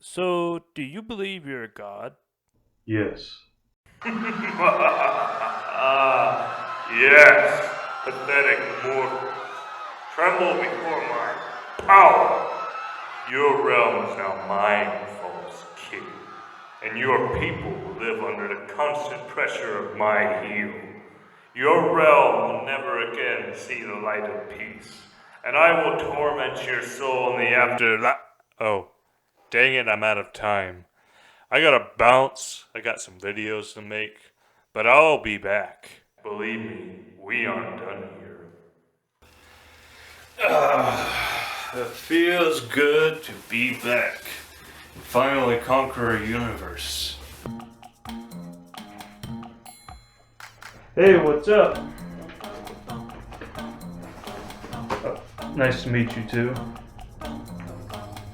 So, do you believe you're a god? Yes. Yes, pathetic mortal. Tremble before my power. Your realm is now mine, false king, and your people will live under the constant pressure of my heel. Your realm will never again see the light of peace, and I will torment your soul in the afterlife. Oh, dang it, I'm out of time. I gotta bounce. I got some videos to make, but I'll be back. Believe me, we aren't done here. It feels good to be back. Finally conquer a universe. Hey, what's up? Nice to meet you too.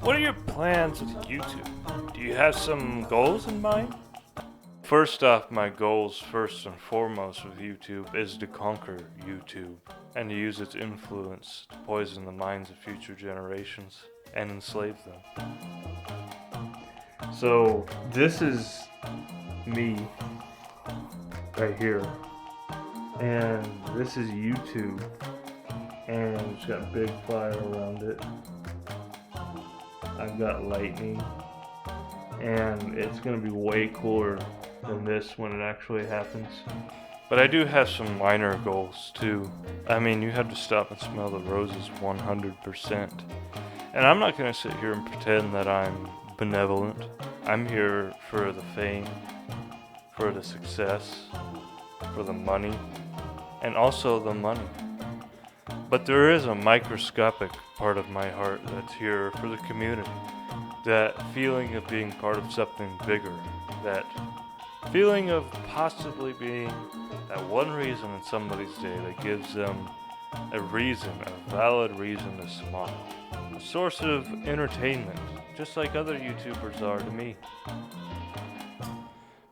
What are your plans with YouTube? Do you have some goals in mind? First off, my goals, first and foremost with YouTube, is to conquer YouTube and to use its influence to poison the minds of future generations and enslave them. So, this is me right here. And this is YouTube. And it's got big fire around it. I've got lightning. And it's gonna be way cooler than this when it actually happens. But I do have some minor goals too. I mean, you have to stop and smell the roses 100%. And I'm not going to sit here and pretend that I'm benevolent. I'm here for the fame, for the success, for the money, and also the money. But there is a microscopic part of my heart that's here for the community. That feeling of being part of something bigger. That feeling of possibly being that one reason in somebody's day that gives them a reason, a valid reason to smile. A source of entertainment, just like other YouTubers are to me.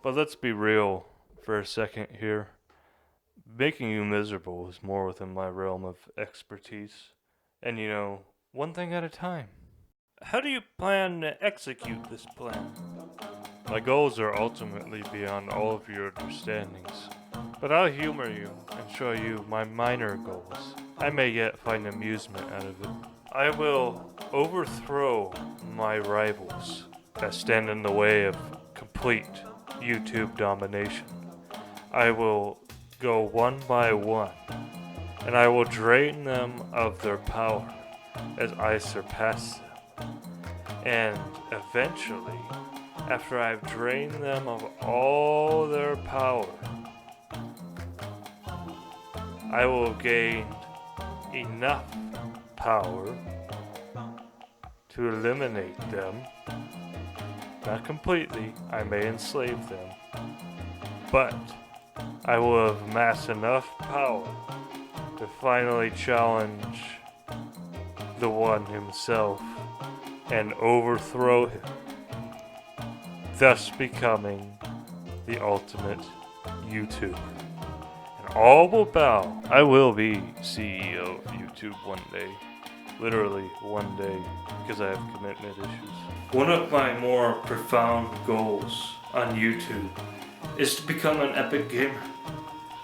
But let's be real for a second here. Making you miserable is more within my realm of expertise. And one thing at a time. How do you plan to execute this plan? My goals are ultimately beyond all of your understandings, but I'll humor you and show you my minor goals. I may yet find amusement out of it. I will overthrow my rivals that stand in the way of complete YouTube domination. I will go one by one, and I will drain them of their power as I surpass them. And eventually, after I've drained them of all their power, I will have gained enough power to eliminate them. Not completely, I may enslave them, but I will have amassed enough power to finally challenge the one himself and overthrow him, thus becoming the ultimate YouTuber. And all will bow. I will be CEO of YouTube one day. Literally one day, because I have commitment issues. One of my more profound goals on YouTube is to become an epic gamer.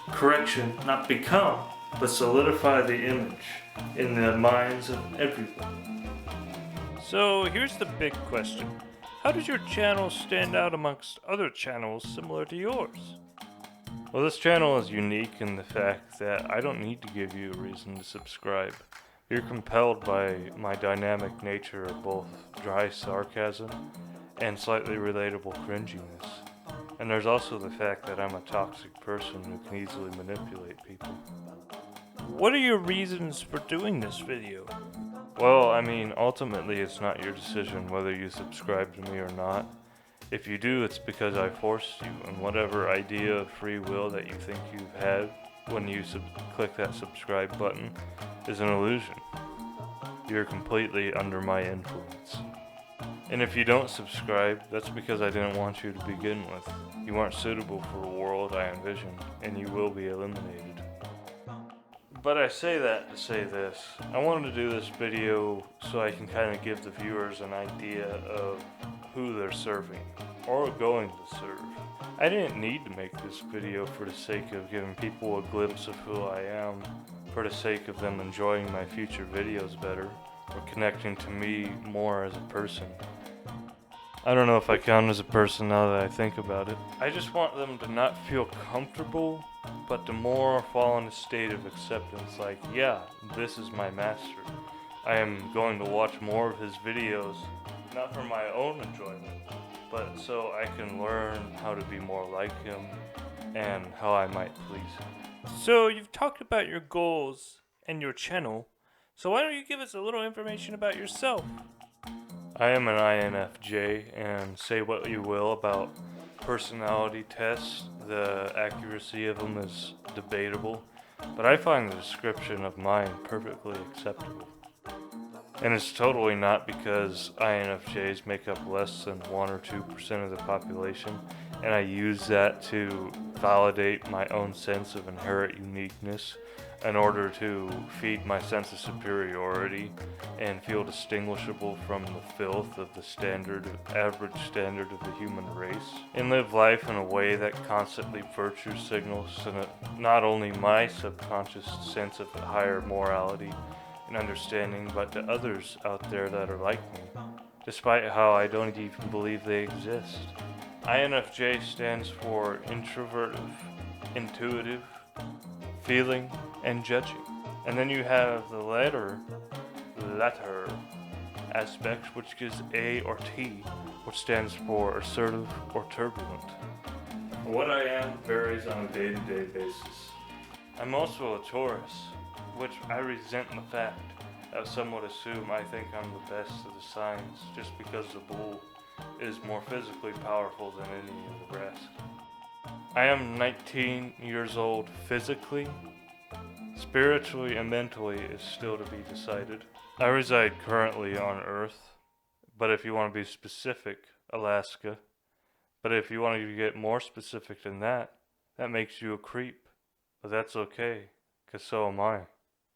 Correction, not become, but solidify the image in the minds of everyone. So here's the big question. How does your channel stand out amongst other channels similar to yours? Well, this channel is unique in the fact that I don't need to give you a reason to subscribe. You're compelled by my dynamic nature of both dry sarcasm and slightly relatable cringiness. And there's also the fact that I'm a toxic person who can easily manipulate people. What are your reasons for doing this video? Well, I mean, ultimately it's not your decision whether you subscribe to me or not. If you do, it's because I forced you, and whatever idea of free will that you think you've had when you click that subscribe button is an illusion. You're completely under my influence. And if you don't subscribe, that's because I didn't want you to begin with. You aren't suitable for a world I envisioned, and you will be eliminated. But I say that to say this. I wanted to do this video so I can kind of give the viewers an idea of who they're serving or going to serve. I didn't need to make this video for the sake of giving people a glimpse of who I am, for the sake of them enjoying my future videos better, or connecting to me more as a person. I don't know if I count as a person now that I think about it. I just want them to not feel comfortable, but to more fall in a state of acceptance, like, yeah, this is my master. I am going to watch more of his videos, not for my own enjoyment, but so I can learn how to be more like him and how I might please him. So you've talked about your goals and your channel, so why don't you give us a little information about yourself? I am an INFJ, and say what you will about personality tests, the accuracy of them is debatable, but I find the description of mine perfectly acceptable. And it's totally not because INFJs make up less than 1 or 2% of the population, and I use that to validate my own sense of inherent uniqueness in order to feed my sense of superiority and feel distinguishable from the filth of the average standard of the human race, and live life in a way that constantly virtue signals to not only my subconscious sense of a higher morality and understanding, but to others out there that are like me, despite how I don't even believe they exist. INFJ stands for introvertive, intuitive, feeling, and judging. And then you have the latter aspect, which gives A or T, which stands for assertive or turbulent. What I am varies on a day-to-day basis. I'm also a Taurus, which I resent the fact that some would assume I think I'm the best of the signs just because the bull is more physically powerful than any of the rest. I am 19 years old physically. Spiritually and mentally is still to be decided. I reside currently on Earth, but if you want to be specific, Alaska. But if you want to get more specific than that, that makes you a creep. But that's okay, 'cause so am I.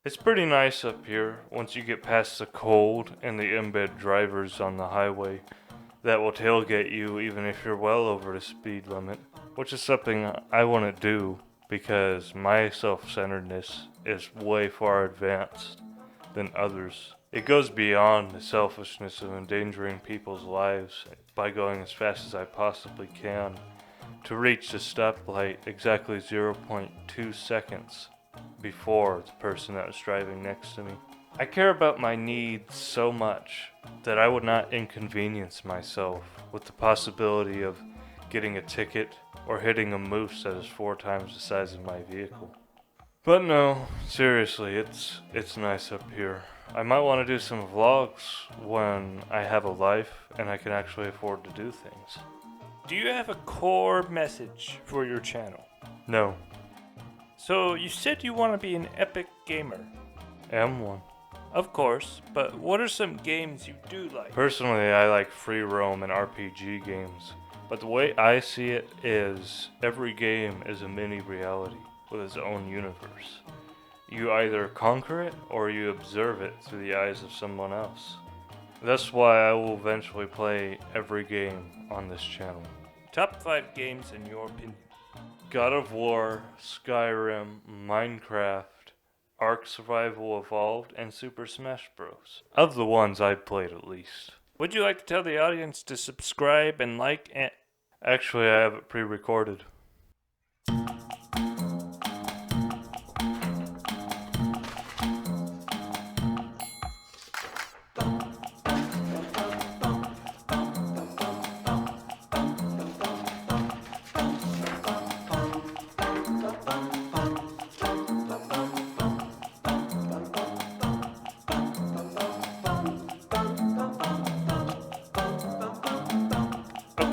It's pretty nice up here once you get past the cold and the embed drivers on the highway that will tailgate you even if you're well over the speed limit, which is something I want to do because my self-centeredness is way far advanced than others. It goes beyond the selfishness of endangering people's lives by going as fast as I possibly can to reach the stoplight exactly 0.2 seconds before the person that was driving next to me. I care about my needs so much that I would not inconvenience myself with the possibility of getting a ticket or hitting a moose that is 4 times the size of my vehicle. But no, seriously, it's nice up here. I might want to do some vlogs when I have a life and I can actually afford to do things. Do you have a core message for your channel? No, So you said you want to be an epic gamer. am one. Of course, but what are some games you do like? Personally, I like free roam and RPG games, but the way I see it is every game is a mini reality with its own universe. You either conquer it or you observe it through the eyes of someone else. That's why I will eventually play every game on this channel. Top 5 games in your opinion. God of War, Skyrim, Minecraft, Ark Survival Evolved, and Super Smash Bros. Of the ones I've played at least. Would you like to tell the audience to subscribe and like and... Actually, I have it pre-recorded.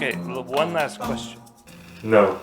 Okay, one last question. No.